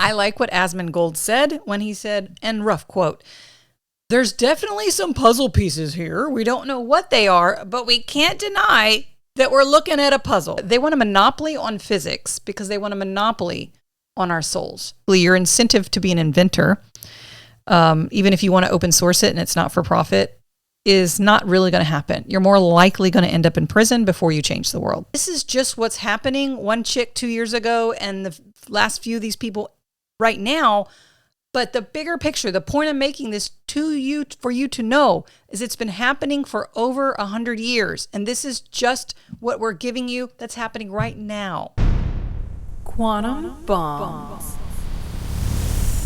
I like what Asmongold said when he said, and rough quote, "There's definitely some puzzle pieces here. We don't know what they are, but we can't deny that we're looking at a puzzle." They want a monopoly on physics because they want a monopoly on our souls. Your incentive to be an inventor, even if you want to open source it and it's not for profit, is not really going to happen. You're more likely going to end up in prison before you change the world. This is just what's happening. One chick 2 years ago and the last few of these people right now. But the bigger picture, the point I'm making this to you, for you to know, is it's been happening for over 100 years. And this is just what we're giving you that's happening right now. Quantum bombs.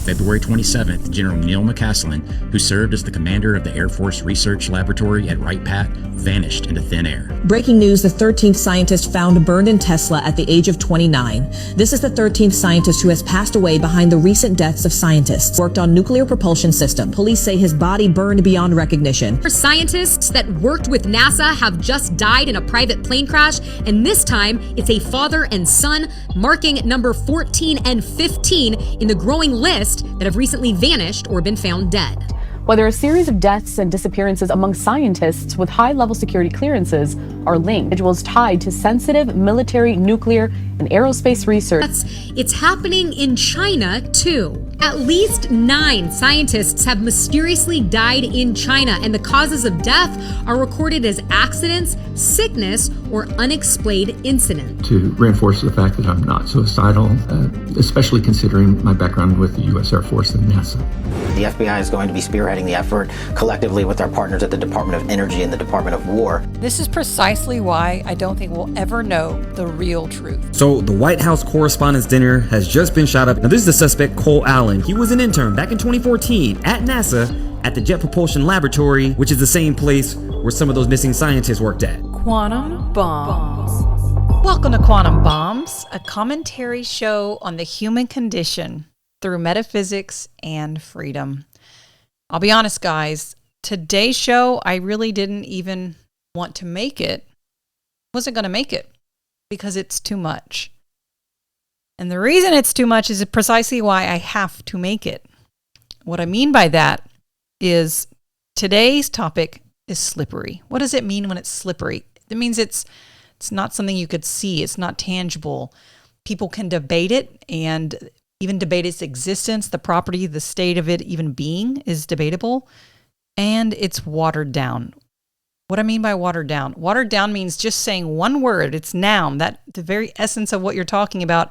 February 27th, General Neil McCaslin, who served as the commander of the Air Force Research Laboratory at Wright-Patt, vanished into thin air. Breaking news, the 13th scientist found burned in Tesla at the age of 29. This is the 13th scientist who has passed away behind the recent deaths of scientists worked on nuclear propulsion system. Police say his body burned beyond recognition. Scientists that worked with NASA have just died in a private plane crash, and this time it's a father and son, marking number 14 and 15 in the growing list that have recently vanished or been found dead. Whether a series of deaths and disappearances among scientists with high-level security clearances are linked, individuals tied to sensitive military, nuclear, and aerospace research. It's happening in China, too. At least 9 scientists have mysteriously died in China, and the causes of death are recorded as accidents, sickness, or unexplained incidents. To reinforce the fact that I'm not suicidal, especially considering my background with the U.S. Air Force and NASA. The FBI is going to be spearheading the effort collectively with our partners at the Department of Energy and the Department of War. This is precisely why I don't think we'll ever know the real truth. So the White House Correspondents' Dinner has just been shot up. Now this is the suspect, Cole Allen. He was an intern back in 2014 at NASA at the Jet Propulsion Laboratory, which is the same place where some of those missing scientists worked at. Quantum bombs. Welcome to Quantum Bombs, a commentary show on the human condition through metaphysics and freedom. I'll be honest, guys, today's show, I really didn't even want to make it. Wasn't going to make it because it's too much. And the reason it's too much is precisely why I have to make it. What I mean by that is today's topic is slippery. What does it mean when it's slippery? It means it's not something you could see. It's not tangible. People can debate it and even debate its existence, the property, the state of it even being is debatable, and it's watered down. What I mean by watered down? Watered down means just saying one word, it's noun, that the very essence of what you're talking about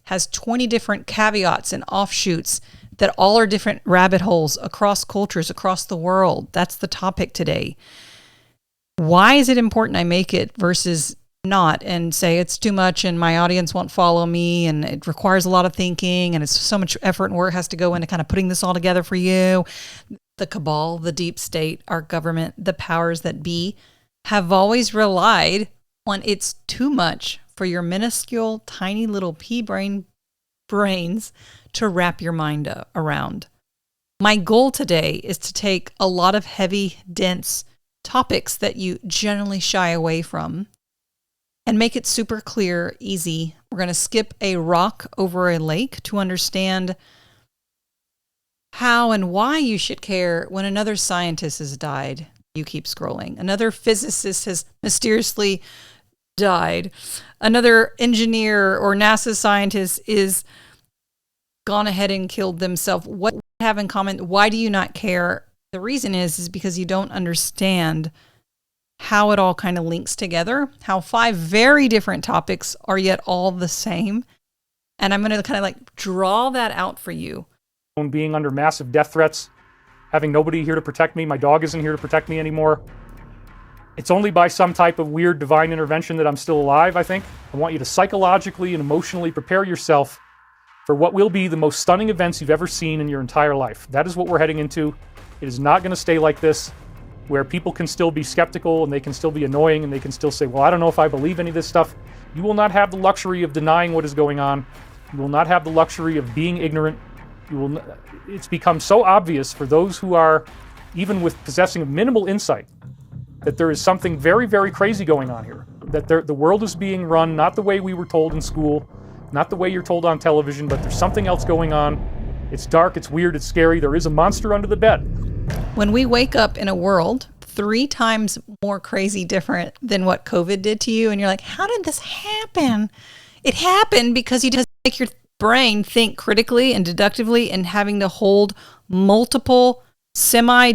has 20 different caveats and offshoots that all are different rabbit holes across cultures, across the world. That's the topic today. Why is it important I make it versus not and say it's too much and my audience won't follow me and it requires a lot of thinking and it's so much effort and work has to go into kind of putting this all together for you? The cabal, the deep state, our government, the powers that be have always relied on it's too much for your minuscule, tiny little pea brains to wrap your mind around. My goal today is to take a lot of heavy, dense topics that you generally shy away from and make it super clear, easy. We're going to skip a rock over a lake to understand how and why you should care when another scientist has died. You keep scrolling. Another physicist has mysteriously died. Another engineer or NASA scientist is gone ahead and killed themselves. What do you have in common? Why do you not care? The reason is because you don't understand how it all kind of links together, how 5 very different topics are yet all the same. And I'm going to kind of like draw that out for you. Being under massive death threats, having nobody here to protect me, my dog isn't here to protect me anymore. It's only by some type of weird divine intervention that I'm still alive, I think. I want you to psychologically and emotionally prepare yourself for what will be the most stunning events you've ever seen in your entire life. That is what we're heading into. It is not going to stay like this, where people can still be skeptical and they can still be annoying and they can still say, well, I don't know if I believe any of this stuff. You will not have the luxury of denying what is going on. You will not have the luxury of being ignorant. It's become so obvious for those who are, even with possessing of minimal insight, that there is something very, very crazy going on here. That the world is being run not the way we were told in school, Not the way you're told on television, but there's something else going on. It's dark, it's weird, it's scary. There is a monster under the bed. When we wake up in a world 3 times more crazy different than what COVID did to you, and you're like, how did this happen? It happened because you just make your brain think critically and deductively, and having to hold multiple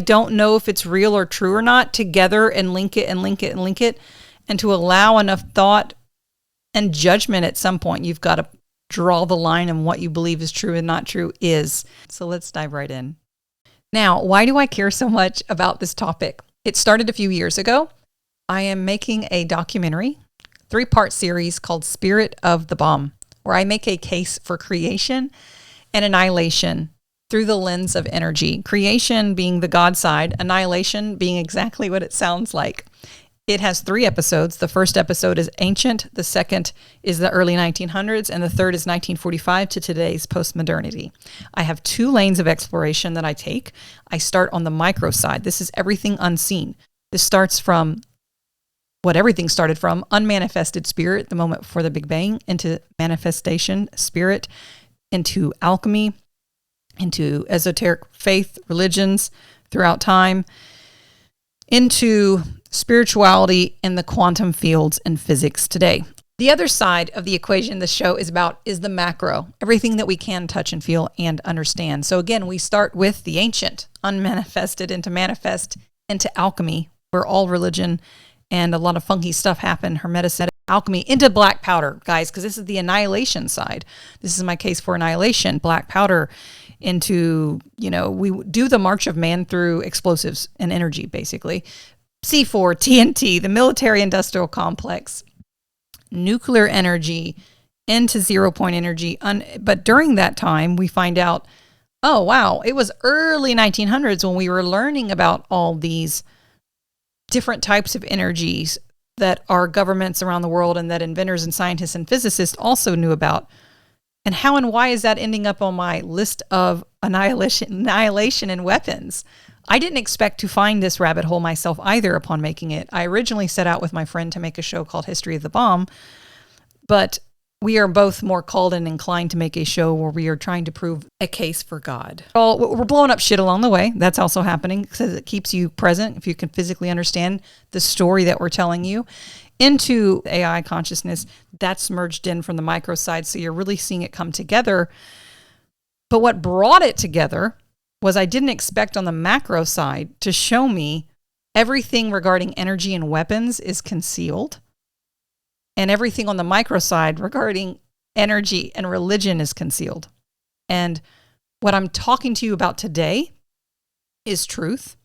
don't know if it's real or true or not together and link it and link it and link it, and to allow enough thought and judgment at some point. You've got to draw the line on what you believe is true and not true is. So let's dive right in. Now, why do I care so much about this topic? It started a few years ago. I am making a documentary, 3-part series called Spirit of the Bomb, where I make a case for creation and annihilation through the lens of energy. Creation being the God side, annihilation being exactly what it sounds like. It has 3 episodes. The first episode is ancient, the second is the early 1900s, and the third is 1945 to today's postmodernity. I have 2 lanes of exploration that I take. I start on the micro side. This is everything unseen. This starts from what everything started from, unmanifested spirit, the moment before the Big Bang, into manifestation spirit, into alchemy, into esoteric faith, religions throughout time, into spirituality in the quantum fields and physics today. The other side of the equation this show is about is the macro, everything that we can touch and feel and understand. So again, we start with the ancient, unmanifested into manifest, into alchemy, where all religion and a lot of funky stuff happened, hermetic alchemy, into black powder, guys, because this is the annihilation side. This is my case for annihilation, black powder, into, we do the march of man through explosives and energy, basically. C4, TNT, the military-industrial complex, nuclear energy, into zero-point energy. But during that time, we find out, oh, wow, it was early 1900s when we were learning about all these different types of energies that our governments around the world and that inventors and scientists and physicists also knew about. And how and why is that ending up on my list of annihilation and weapons? I didn't expect to find this rabbit hole myself either upon making it. I originally set out with my friend to make a show called History of the Bomb, but we are both more called and inclined to make a show where we are trying to prove a case for God. We're blowing up shit along the way. That's also happening because it keeps you present if you can physically understand the story that we're telling you. Into AI consciousness, that's merged in from the micro side, so you're really seeing it come together. But what brought it together was I didn't expect on the macro side to show me everything regarding energy and weapons is concealed, and everything on the micro side regarding energy and religion is concealed. And what I'm talking to you about today is truth,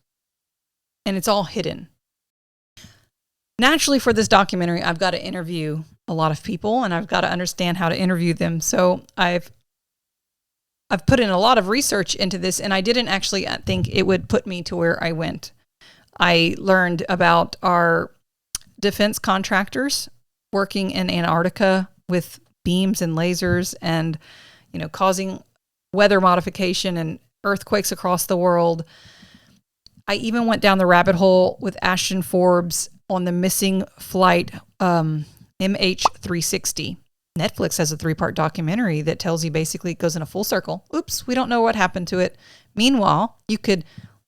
and it's all hidden. Naturally, for this documentary, I've got to interview a lot of people, and I've got to understand how to interview them. So I've put in a lot of research into this, and I didn't actually think it would put me to where I went. I learned about our defense contractors working in Antarctica with beams and lasers and, causing weather modification and earthquakes across the world. I even went down the rabbit hole with Ashton Forbes on the missing flight MH360. Netflix has a 3-part documentary that tells you basically it goes in a full circle. Oops, we don't know what happened to it. Meanwhile, you could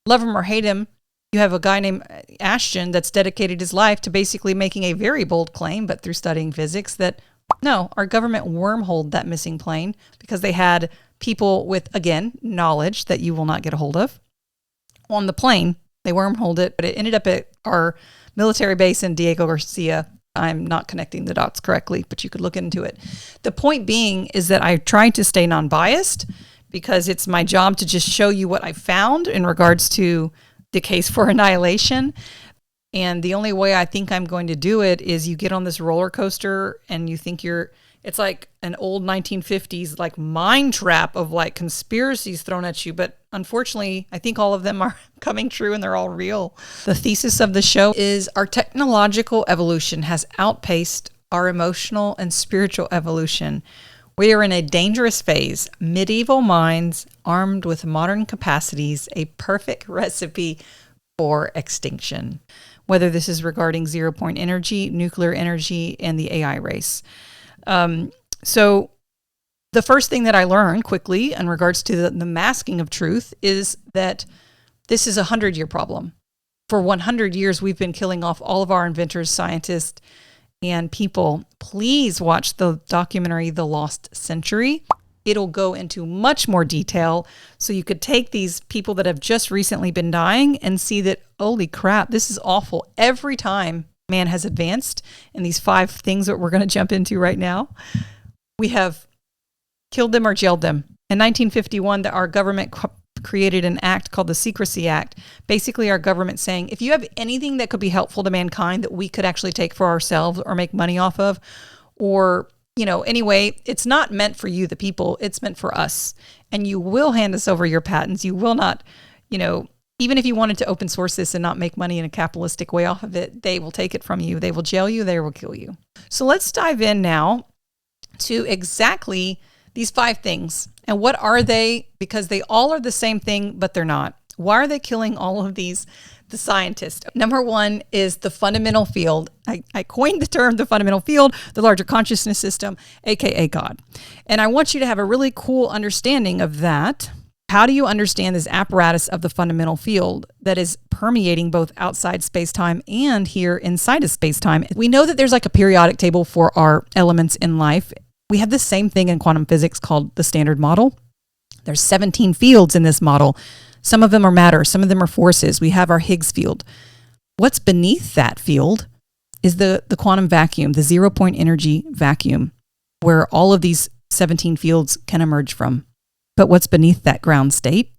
love him or hate him. You have a guy named Ashton that's dedicated his life to basically making a very bold claim, but through studying physics, that no, our government wormholed that missing plane because they had people with, again, knowledge that you will not get a hold of on the plane. They wormholed it, but it ended up at our military base in Diego Garcia. I'm not connecting the dots correctly, but you could look into it. The point being is that I tried to stay non-biased because it's my job to just show you what I found in regards to the case for annihilation. And the only way I think I'm going to do it is you get on this roller coaster and you think it's like an old 1950s like mind trap of like conspiracies thrown at you. But unfortunately, I think all of them are coming true and they're all real. The thesis of the show is our technological evolution has outpaced our emotional and spiritual evolution. We are in a dangerous phase, medieval minds armed with modern capacities, a perfect recipe for extinction. Whether this is regarding zero-point energy, nuclear energy, and the AI race. So The first thing that I learned quickly in regards to the masking of truth is that this is a 100-year problem. For 100 years, we've been killing off all of our inventors, scientists, and people. Please watch the documentary, The Lost Century. It'll go into much more detail so you could take these people that have just recently been dying and see that, holy crap, this is awful. Every time man has advanced in these 5 things that we're going to jump into right now, we have killed them or jailed them. In 1951, our government created an act called the Secrecy Act. Basically, our government saying, if you have anything that could be helpful to mankind that we could actually take for ourselves or make money off of, or, anyway, it's not meant for you, the people, it's meant for us. And you will hand us over your patents. You will not, even if you wanted to open source this and not make money in a capitalistic way off of it, they will take it from you. They will jail you. They will kill you. So let's dive in now to exactly these 5 things. And what are they? Because they all are the same thing, but they're not. Why are they killing all of the scientists? Number 1 is the fundamental field. I coined the term the fundamental field, the larger consciousness system, aka God. And I want you to have a really cool understanding of that. How do you understand this apparatus of the fundamental field that is permeating both outside space-time and here inside of space-time? We know that there's like a periodic table for our elements in life. We have the same thing in quantum physics called the Standard Model. There's 17 fields in this model. Some of them are matter, some of them are forces. We have our Higgs field. What's beneath that field is the quantum vacuum, the 0-point energy vacuum, where all of these 17 fields can emerge from. But what's beneath that ground state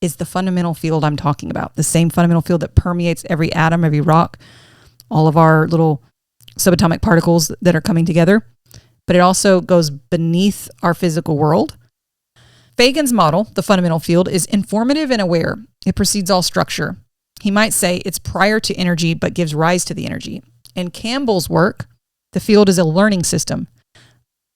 is the fundamental field I'm talking about, the same fundamental field that permeates every atom, every rock, all of our little subatomic particles that are coming together. But it also goes beneath our physical world. Fagan's model, the fundamental field, is informative and aware. It precedes all structure. He might say it's prior to energy, but gives rise to the energy. In Campbell's work, the field is a learning system.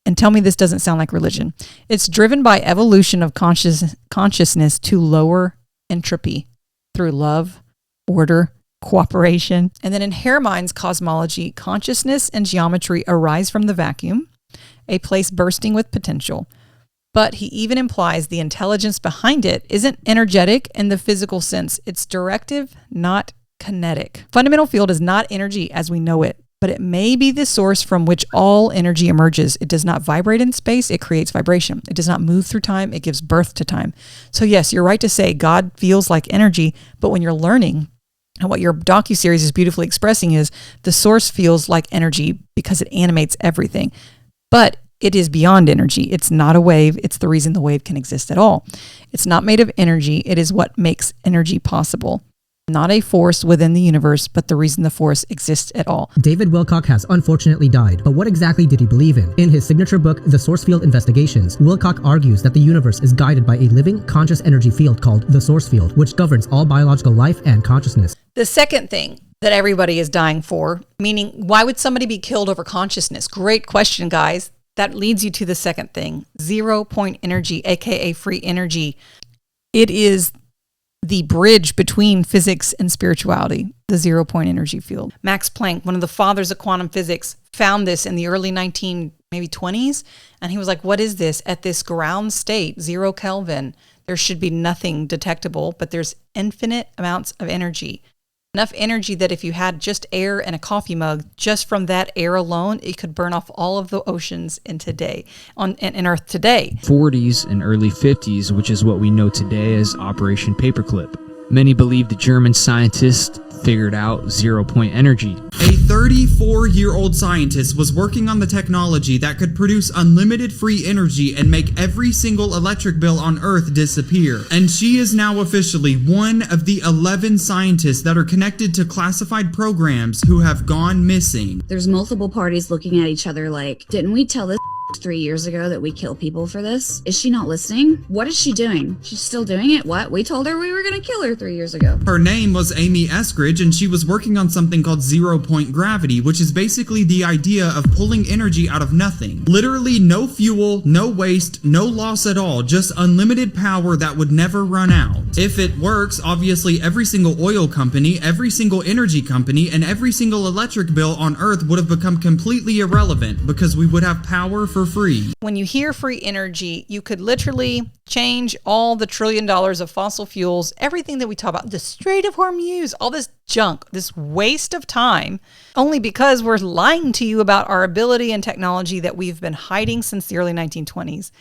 And tell me this doesn't sound like religion. It's driven by evolution of consciousness to lower entropy through love, order, cooperation. And then in Hermann's cosmology, consciousness and geometry arise from the vacuum, a place bursting with potential. But he even implies the intelligence behind it isn't energetic in the physical sense. It's directive, not kinetic. Fundamental field is not energy as we know it, but it may be the source from which all energy emerges. It does not vibrate in space. It creates vibration. It does not move through time. It gives birth to time. So yes, you're right to say God feels like energy, but when you're learning, and what your docuseries is beautifully expressing is the source feels like energy because it animates everything. But it is beyond energy. It's not a wave. It's the reason the wave can exist at all. It's not made of energy. It is what makes energy possible. Not a force within the universe, but the reason the force exists at all. David Wilcock has unfortunately died, but what exactly did he believe in? In his signature book, The Source Field Investigations, Wilcock argues that the universe is guided by a living, conscious energy field called the source field, which governs all biological life and consciousness. The second thing that everybody is dying for, meaning why would somebody be killed over consciousness? Great question, guys. That leads you to the second thing, 0-point energy, aka free energy. It is the bridge between physics and spirituality, the 0-point energy field. Max Planck, one of the fathers of quantum physics, found this in the early 20s, and he was like, what is this? At this ground state, 0 Kelvin, there should be nothing detectable, but there's infinite amounts of energy. Enough energy that if you had just air and a coffee mug, just from that air alone, it could burn off all of the oceans in Earth today. 40s and early 50s, which is what we know today as Operation Paperclip. Many believe the German scientists figured out 0-point energy. A 34-year-old scientist was working on the technology that could produce unlimited free energy and make every single electric bill on Earth disappear. And she is now officially one of the 11 scientists that are connected to classified programs who have gone missing. There's multiple parties looking at each other like, didn't we tell this 3 years ago that we kill people for this? Is she not listening? What is she doing? She's still doing it? What? We told her we were going to kill her 3 years ago. Her name was Amy Eskridge, and she was working on something called 0-point gravity, which is basically the idea of pulling energy out of nothing. Literally no fuel, no waste, no loss at all, just unlimited power that would never run out. If it works, obviously every single oil company, every single energy company, and every single electric bill on Earth would have become completely irrelevant because we would have power for for free. When you hear free energy, you could literally change all the $1 trillion of fossil fuels, everything that we talk about, the Strait of Hormuz, all this junk, this waste of time, only because we're lying to you about our ability and technology that we've been hiding since the early 1920s.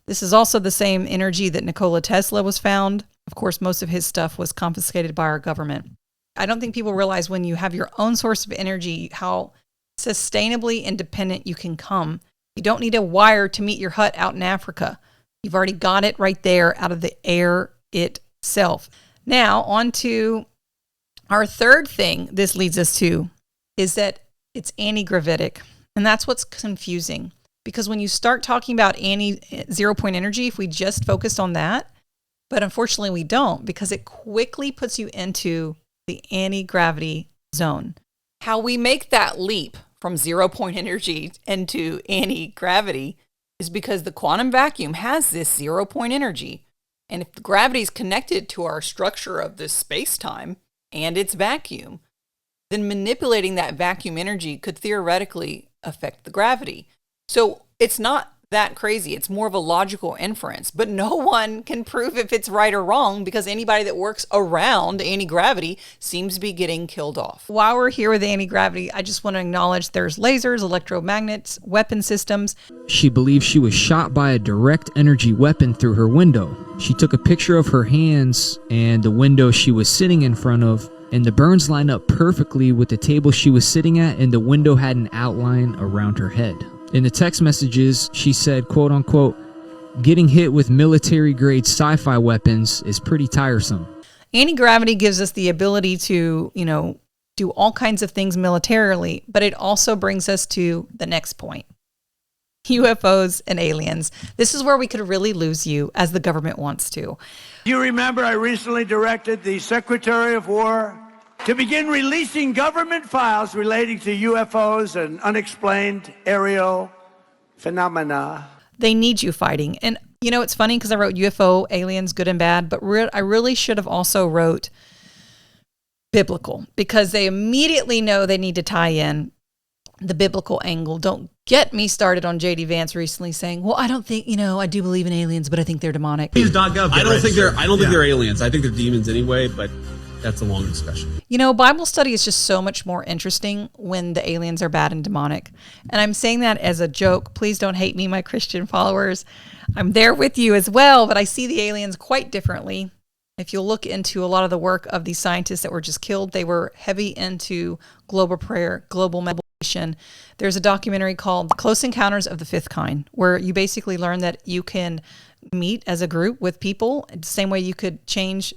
This is also the same energy that Nikola Tesla was found. Of course, most of his stuff was confiscated by our government. I don't think people realize when you have your own source of energy, how sustainably independent you can come. You don't need a wire to meet your hut out in Africa. You've already got it right there out of the air itself. Now, on to our third thing this leads us to is that it's anti-gravitic. And that's what's confusing. Because when you start talking about zero-point energy, if we just focused on that, but unfortunately we don't, because it quickly puts you into the anti-gravity zone. How we make that leap from zero-point energy into anti-gravity is because the quantum vacuum has this zero-point energy. And if the gravity is connected to our structure of this space-time and its vacuum, then manipulating that vacuum energy could theoretically affect the gravity. So it's not that crazy. It's more of a logical inference, but no one can prove if it's right or wrong because anybody that works around anti-gravity seems to be getting killed off. While we're here with anti-gravity, I just want to acknowledge there's lasers, electromagnets, weapon systems. She believes she was shot by a direct energy weapon through her window. She took a picture of her hands and the window she was sitting in front of, and the burns line up perfectly with the table she was sitting at, and the window had an outline around her head. In the text messages, she said, quote unquote, "Getting hit with military-grade sci-fi weapons is pretty tiresome." Anti-gravity gives us the ability to, do all kinds of things militarily, but it also brings us to the next point. UFOs and aliens. This is where we could really lose you, as the government wants to. You remember I recently directed the Secretary of War to begin releasing government files relating to UFOs and unexplained aerial phenomena. They need you fighting. And, it's funny because I wrote UFO, aliens, good and bad, but I really should have also wrote biblical, because they immediately know they need to tie in the biblical angle. Don't get me started on J.D. Vance recently saying, well, I don't think, I do believe in aliens, but I think they're demonic. .gov, I don't think they're aliens. I think they're demons anyway, but that's a long discussion. Bible study is just so much more interesting when the aliens are bad and demonic. And I'm saying that as a joke. Please don't hate me, my Christian followers. I'm there with you as well, but I see the aliens quite differently. If you'll look into a lot of the work of these scientists that were just killed, they were heavy into global prayer, global meditation. There's a documentary called Close Encounters of the Fifth Kind, where you basically learn that you can meet as a group with people, the same way you could change,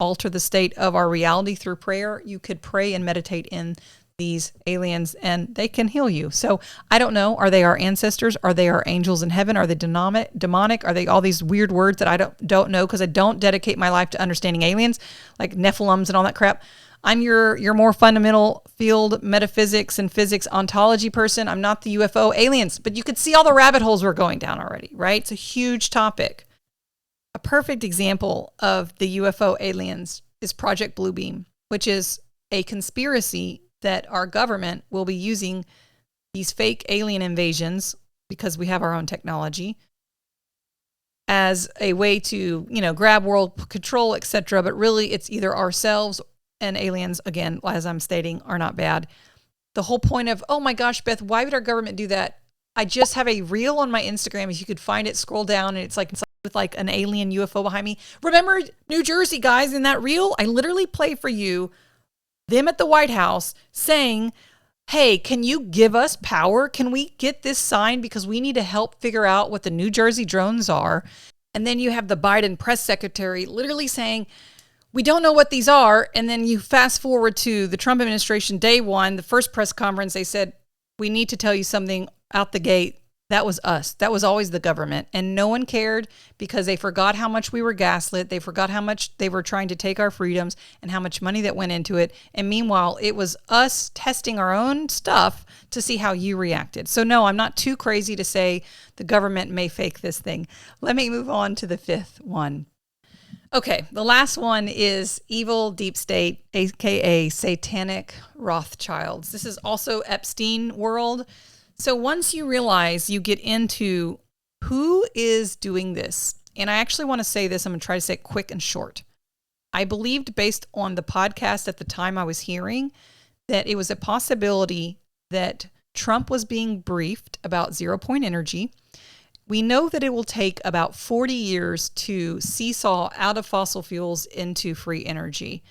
alter the state of our reality through prayer. You could pray and meditate in these aliens and they can heal you. So I don't know. Are they our ancestors? Are they our angels in heaven? Are they demonic? Are they all these weird words that I don't know because I don't dedicate my life to understanding aliens, like Nephilims and all that crap. I'm your more fundamental field metaphysics and physics ontology person. I'm not the UFO aliens, but you could see all the rabbit holes we're going down already, right? It's a huge topic. A perfect example of the UFO aliens is Project Bluebeam, which is a conspiracy that our government will be using these fake alien invasions, because we have our own technology, as a way to, grab world control, etc. But really, it's either ourselves and aliens, again, as I'm stating, are not bad. The whole point of, oh my gosh, Beth, why would our government do that? I just have a reel on my Instagram. If you could find it, scroll down, and it's like with like an alien UFO behind me. Remember New Jersey, guys, in that reel? I literally play for you them at the White House saying, hey, can you give us power? Can we get this signed? Because we need to help figure out what the New Jersey drones are. And then you have the Biden press secretary literally saying, we don't know what these are. And then you fast forward to the Trump administration, day one, the first press conference, they said, we need to tell you something out the gate. That was us. That was always the government. And no one cared because they forgot how much we were gaslit. They forgot how much they were trying to take our freedoms and how much money that went into it. And meanwhile, it was us testing our own stuff to see how you reacted. So no, I'm not too crazy to say the government may fake this thing. Let me move on to the fifth one. Okay, the last one is evil deep state, aka satanic Rothschilds. This is also Epstein world. So once you realize, you get into who is doing this. And I actually want to say this. I'm going to try to say it quick and short. I believed, based on the podcast at the time I was hearing, that it was a possibility that Trump was being briefed about 0-point energy. We know that it will take about 40 years to seesaw out of fossil fuels into free energy.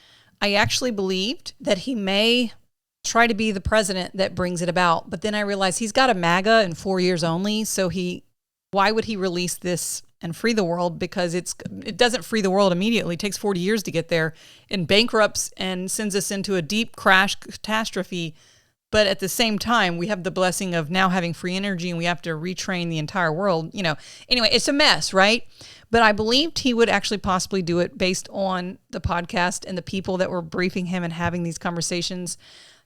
I actually believed that he may try to be the president that brings it about, but then I realized he's got a MAGA in 4 years only, so why would he release this and free the world? Because it doesn't free the world immediately. It takes 40 years to get there, and bankrupts and sends us into a deep crash catastrophe. But at the same time, we have the blessing of now having free energy, and we have to retrain the entire world. Anyway, it's a mess, right? But I believed he would actually possibly do it based on the podcast and the people that were briefing him and having these conversations.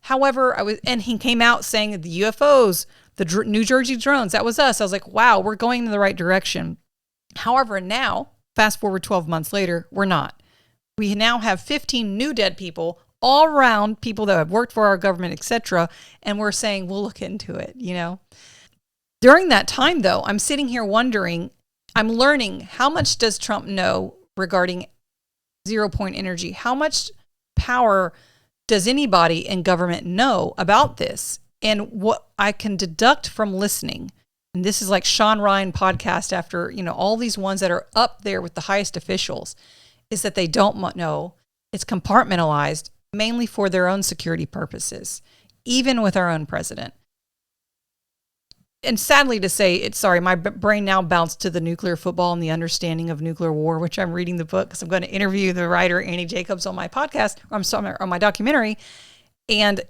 However, and he came out saying that the UFOs, the New Jersey drones, that was us. I was like, wow, we're going in the right direction. However, now, fast forward 12 months later, we're not. We now have 15 new dead people all around, people that have worked for our government, etc. And we're saying, we'll look into it, During that time, though, I'm sitting here wondering, I'm learning, how much does Trump know regarding 0-point energy? How much power does anybody in government know about this? And what I can deduct from listening, and this is like Sean Ryan podcast after, all these ones that are up there with the highest officials, is that they don't know. It's compartmentalized mainly for their own security purposes, even with our own president. And sadly to say, my brain now bounced to the nuclear football and the understanding of nuclear war, which I'm reading the book because I'm going to interview the writer Annie Jacobs on my podcast, on my documentary. And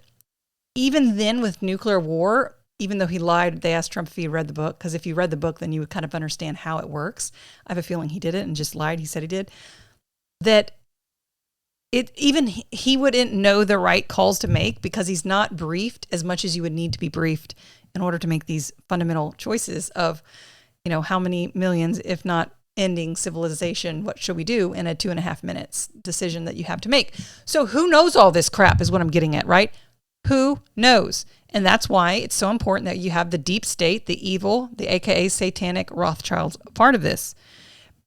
even then with nuclear war, even though he lied, they asked Trump if he read the book, because if you read the book, then you would kind of understand how it works. I have a feeling he did it and just lied. He said he did. That he wouldn't know the right calls to make because he's not briefed as much as you would need to be briefed in order to make these fundamental choices of, how many millions, if not ending civilization, what should we do in a 2.5 minutes decision that you have to make. So who knows all this crap is what I'm getting at, right? Who knows? And that's why it's so important that you have the deep state, the evil, the AKA satanic Rothschilds part of this,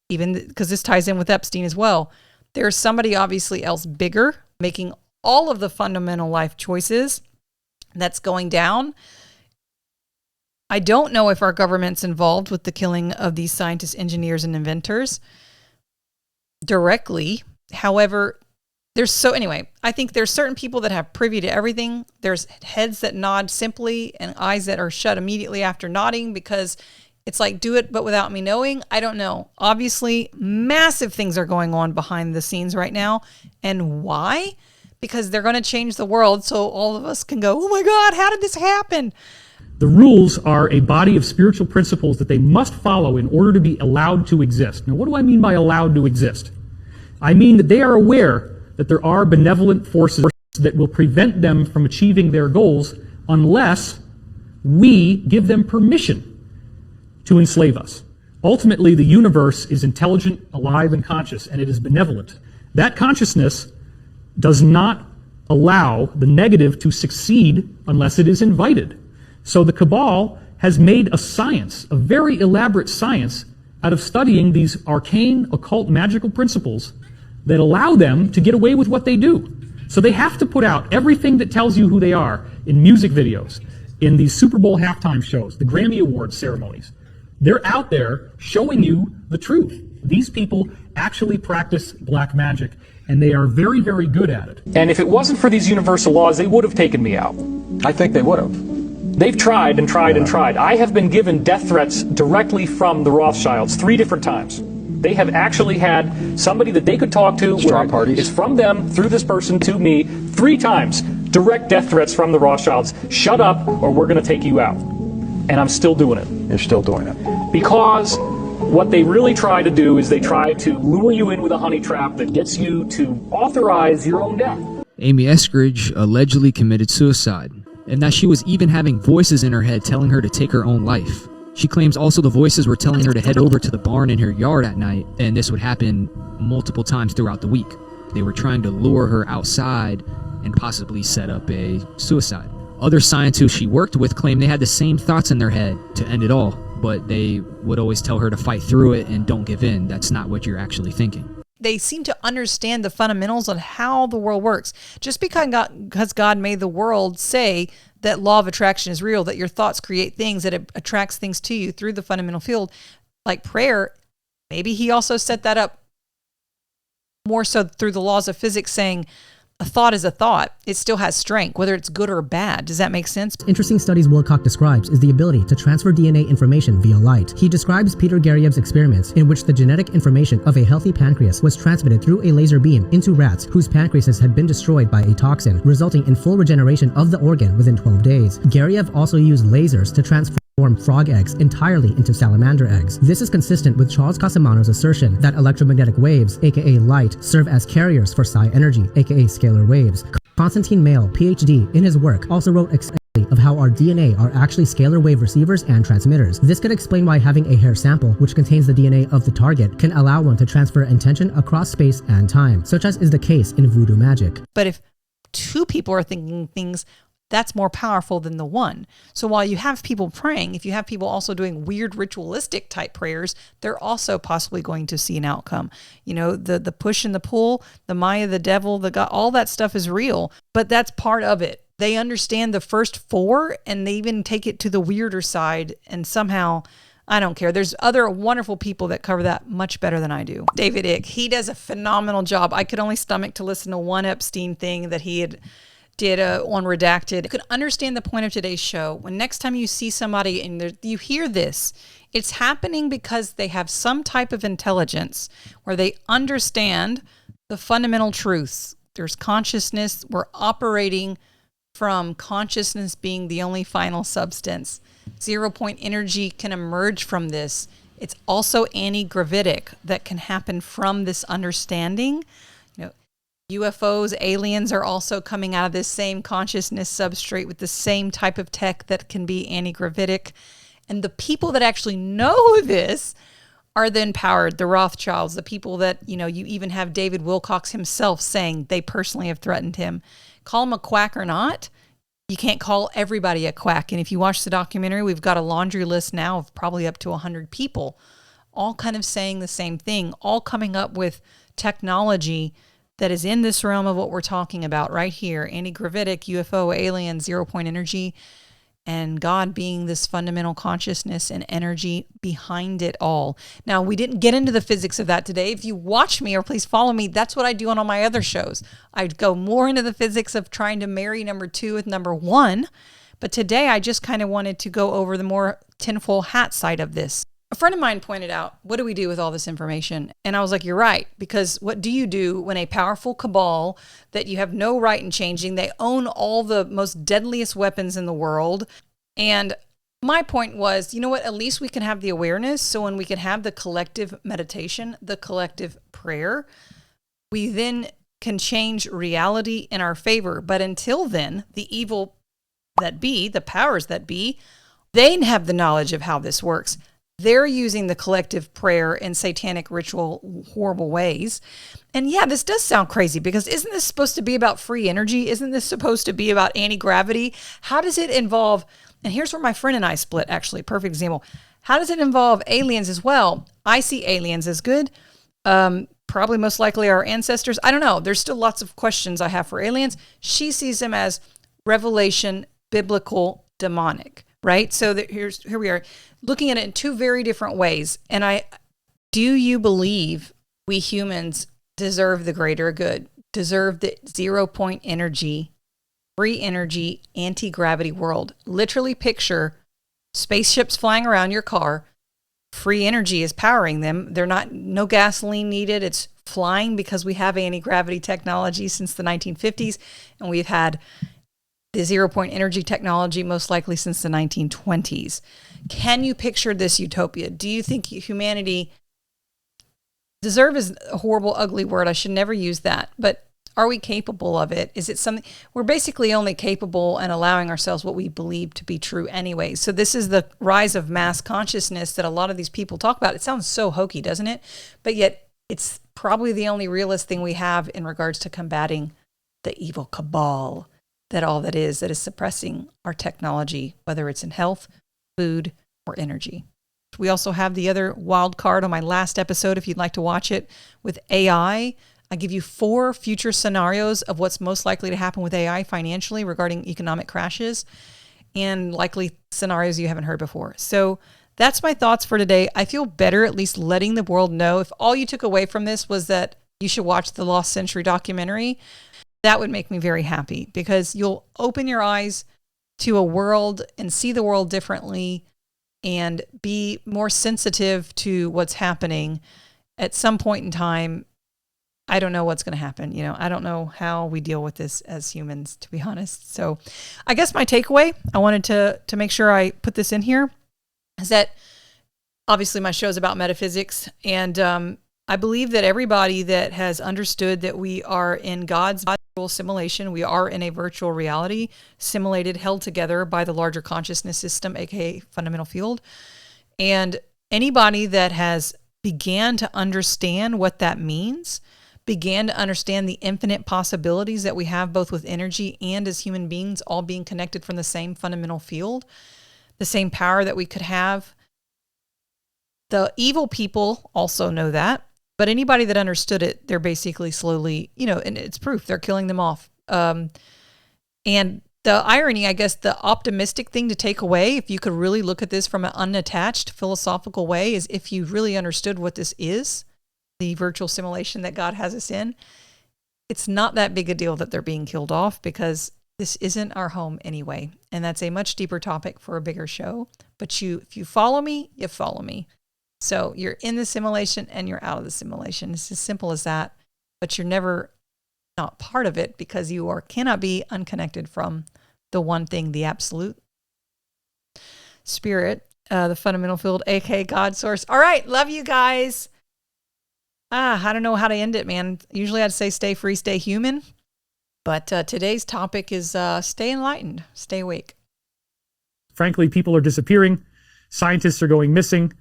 even because this ties in with Epstein as well. There's somebody obviously else bigger making all of the fundamental life choices that's going down. I don't know if our government's involved with the killing of these scientists, engineers, and inventors directly. However, I think there's certain people that have privy to everything. There's heads that nod simply and eyes that are shut immediately after nodding because it's like, do it, but without me knowing. I don't know. Obviously, massive things are going on behind the scenes right now. And why? Because they're going to change the world so all of us can go, oh my God, how did this happen? The rules are a body of spiritual principles that they must follow in order to be allowed to exist. Now, what do I mean by allowed to exist? I mean that they are aware that there are benevolent forces that will prevent them from achieving their goals unless we give them permission to enslave us. Ultimately, the universe is intelligent, alive, and conscious, and it is benevolent. That consciousness does not allow the negative to succeed unless it is invited. So the cabal has made a science, a very elaborate science, out of studying these arcane, occult, magical principles that allow them to get away with what they do. So they have to put out everything that tells you who they are in music videos, in these Super Bowl halftime shows, the Grammy Awards ceremonies. They're out there showing you the truth. These people actually practice black magic, and they are very, very good at it. And if it wasn't for these universal laws, they would have taken me out. I think they would have. They've tried and tried and tried. I have been given death threats directly from the Rothschilds 3 different times. They have actually had somebody that they could talk to. Straw parties. It's from them, through this person, to me, 3 times. Direct death threats from the Rothschilds. Shut up, or we're going to take you out. And I'm still doing it. You're still doing it. Because what they really try to do is they try to lure you in with a honey trap that gets you to authorize your own death. Amy Eskridge allegedly committed suicide, and that she was even having voices in her head telling her to take her own life. She claims also the voices were telling her to head over to the barn in her yard at night, and this would happen multiple times throughout the week. They were trying to lure her outside and possibly set up a suicide. Other scientists she worked with claimed they had the same thoughts in their head to end it all, but they would always tell her to fight through it and don't give in. That's not what you're actually thinking. They seem to understand the fundamentals on how the world works. Just because God made the world say that law of attraction is real, that your thoughts create things, that it attracts things to you through the fundamental field, like prayer, maybe he also set that up more so through the laws of physics, saying a thought is a thought. It still has strength, whether it's good or bad. Does that make sense? Interesting studies Wilcock describes is the ability to transfer DNA information via light. He describes Peter Garyev's experiments in which the genetic information of a healthy pancreas was transmitted through a laser beam into rats whose pancreases had been destroyed by a toxin, resulting in full regeneration of the organ within 12 days. Garyev also used lasers to transform frog eggs entirely into salamander eggs. This is consistent with Charles Casamano's assertion that electromagnetic waves, aka light, serve as carriers for psi energy, aka scalar waves. Constantine Mail, PhD, in his work, also wrote extensively of how our DNA are actually scalar wave receivers and transmitters. This could explain why having a hair sample, which contains the DNA of the target, can allow one to transfer intention across space and time, such as is the case in voodoo magic. But if two people are thinking things, that's more powerful than the one. So while you have people praying, if you have people also doing weird ritualistic type prayers, they're also possibly going to see an outcome. You know, the push and the pull, the Maya, the devil, the God, all that stuff is real, but that's part of it. They understand the first four and they even take it to the weirder side, and somehow, I don't care. There's other wonderful people that cover that much better than I do. David Icke, he does a phenomenal job. I could only stomach to listen to one Epstein thing that he did on Redacted. You could understand the point of today's show. When next time you see somebody and you hear this, it's happening because they have some type of intelligence where they understand the fundamental truths. There's consciousness. We're operating from consciousness being the only final substance. 0-point energy can emerge from this. It's also anti-gravitic that can happen from this understanding. UFOs, aliens are also coming out of this same consciousness substrate with the same type of tech that can be anti-gravitic. And the people that actually know this are the empowered, the Rothschilds, the people that, you even have David Wilcock himself saying they personally have threatened him. Call him a quack or not, you can't call everybody a quack. And if you watch the documentary, we've got a laundry list now of probably up to 100 people, all kind of saying the same thing, all coming up with technology that is in this realm of what we're talking about right here. Anti-gravitic, UFO, alien, 0-point energy, and God being this fundamental consciousness and energy behind it all. Now, we didn't get into the physics of that today. If you watch me or please follow me, that's what I do on all my other shows. I'd go more into the physics of trying to marry number 2 with number 1. But today I just kind of wanted to go over the more tinfoil hat side of this. A friend of mine pointed out, what do we do with all this information? And I was like, you're right, because what do you do when a powerful cabal that you have no right in changing, they own all the most deadliest weapons in the world? And my point was, you know what, at least we can have the awareness. So when we can have the collective meditation, the collective prayer, we then can change reality in our favor. But until then, the evil that be, the powers that be, they have the knowledge of how this works. They're using the collective prayer in satanic ritual, horrible ways. And yeah, this does sound crazy because isn't this supposed to be about free energy? Isn't this supposed to be about anti-gravity? How does it involve, and here's where my friend and I split, actually, perfect example. How does it involve aliens as well? I see aliens as good. Probably most likely our ancestors. I don't know. There's still lots of questions I have for aliens. She sees them as revelation, biblical, demonic. Right? So here we are looking at it in two very different ways. And do you believe we humans deserve the greater good, deserve the 0-point energy, free energy, anti-gravity world? Literally picture spaceships flying around your car. Free energy is powering them. No gasoline needed. It's flying because we have anti-gravity technology since the 1950s. And we've had the 0-point energy technology most likely since the 1920s. Can you picture this utopia? Do you think humanity, deserve is a horrible, ugly word. I should never use that. But are we capable of it? Is it something, we're basically only capable and allowing ourselves what we believe to be true anyway. So this is the rise of mass consciousness that a lot of these people talk about. It sounds so hokey, doesn't it? But yet it's probably the only realist thing we have in regards to combating the evil cabal. that all that is suppressing our technology, whether it's in health, food, or energy. We also have the other wild card on my last episode, if you'd like to watch it, with AI. I give you 4 future scenarios of what's most likely to happen with AI financially regarding economic crashes and likely scenarios you haven't heard before. So that's my thoughts for today. I feel better at least letting the world know. If all you took away from this was that you should watch the Lost Century documentary, that would make me very happy, because you'll open your eyes to a world and see the world differently and be more sensitive to what's happening. At some point in time, I don't know what's going to happen. I don't know how we deal with this as humans, to be honest. So I guess my takeaway, I wanted to make sure I put this in here, is that obviously my show is about metaphysics. And I believe that everybody that has understood that we are in God's virtual simulation, we are in a virtual reality, simulated, held together by the larger consciousness system, aka fundamental field. And anybody that has began to understand what that means, began to understand the infinite possibilities that we have both with energy and as human beings, all being connected from the same fundamental field, the same power that we could have. The evil people also know that, but anybody that understood it, they're basically slowly, and it's proof, they're killing them off. And the irony, I guess, the optimistic thing to take away, if you could really look at this from an unattached philosophical way, is if you really understood what this is, the virtual simulation that God has us in, it's not that big a deal that they're being killed off, because this isn't our home anyway. And that's a much deeper topic for a bigger show. But if you follow me, you follow me. So you're in the simulation and you're out of the simulation. It's as simple as that. But you're never not part of it, because you cannot be unconnected from the one thing, the absolute spirit, the fundamental field, aka God source. All right, love you guys. I don't know how to end it, man. Usually I'd say stay free, stay human. But today's topic is stay enlightened, stay awake. Frankly, people are disappearing. Scientists are going missing.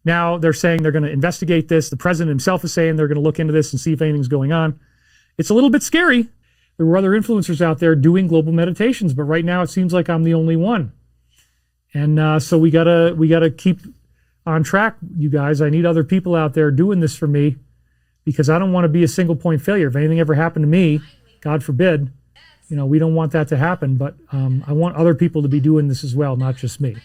Now they're saying they're going to investigate this. The president himself is saying they're going to look into this and see if anything's going on. It's a little bit scary. There were other influencers out there doing global meditations, but right now it seems like I'm the only one. And so we gotta keep on track, you guys. I need other people out there doing this for me, because I don't want to be a single point failure. If anything ever happened to me, God forbid, we don't want that to happen. But I want other people to be doing this as well, not just me.